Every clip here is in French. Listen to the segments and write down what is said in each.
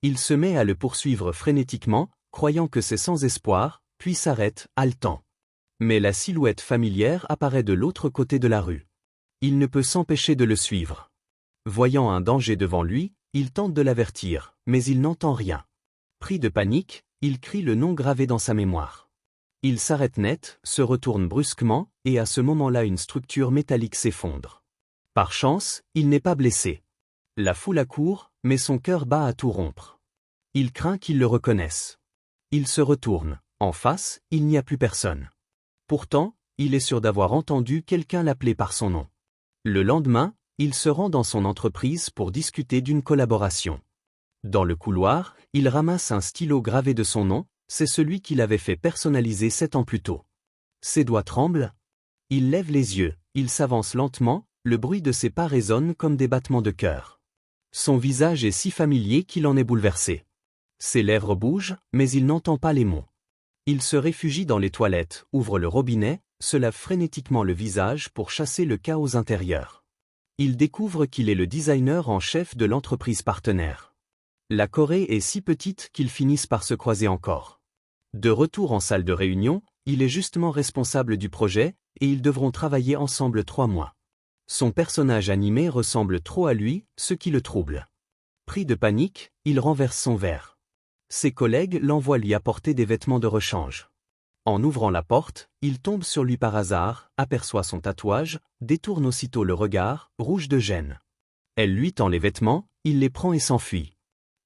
Il se met à le poursuivre frénétiquement, croyant que c'est sans espoir, puis s'arrête, haletant. Mais la silhouette familière apparaît de l'autre côté de la rue. Il ne peut s'empêcher de le suivre. Voyant un danger devant lui, il tente de l'avertir, mais il n'entend rien. Pris de panique, il crie le nom gravé dans sa mémoire. Il s'arrête net, se retourne brusquement, et à ce moment-là une structure métallique s'effondre. Par chance, il n'est pas blessé. La foule accourt, mais son cœur bat à tout rompre. Il craint qu'ils le reconnaissent. Il se retourne. En face, il n'y a plus personne. Pourtant, il est sûr d'avoir entendu quelqu'un l'appeler par son nom. Le lendemain, il se rend dans son entreprise pour discuter d'une collaboration. Dans le couloir, il ramasse un stylo gravé de son nom, c'est celui qu'il avait fait personnaliser 7 ans plus tôt. Ses doigts tremblent. Il lève les yeux, il s'avance lentement, le bruit de ses pas résonne comme des battements de cœur. Son visage est si familier qu'il en est bouleversé. Ses lèvres bougent, mais il n'entend pas les mots. Il se réfugie dans les toilettes, ouvre le robinet, se lave frénétiquement le visage pour chasser le chaos intérieur. Il découvre qu'il est le designer en chef de l'entreprise partenaire. La Corée est si petite qu'ils finissent par se croiser encore. De retour en salle de réunion, il est justement responsable du projet, et ils devront travailler ensemble 3 mois. Son personnage animé ressemble trop à lui, ce qui le trouble. Pris de panique, il renverse son verre. Ses collègues l'envoient lui apporter des vêtements de rechange. En ouvrant la porte, il tombe sur lui par hasard, aperçoit son tatouage, détourne aussitôt le regard, rouge de gêne. Elle lui tend les vêtements, il les prend et s'enfuit.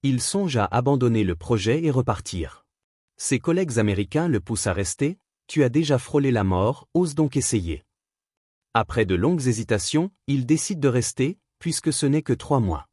Il songe à abandonner le projet et repartir. Ses collègues américains le poussent à rester. « Tu as déjà frôlé la mort, ose donc essayer. » Après de longues hésitations, il décide de rester, puisque ce n'est que 3 mois.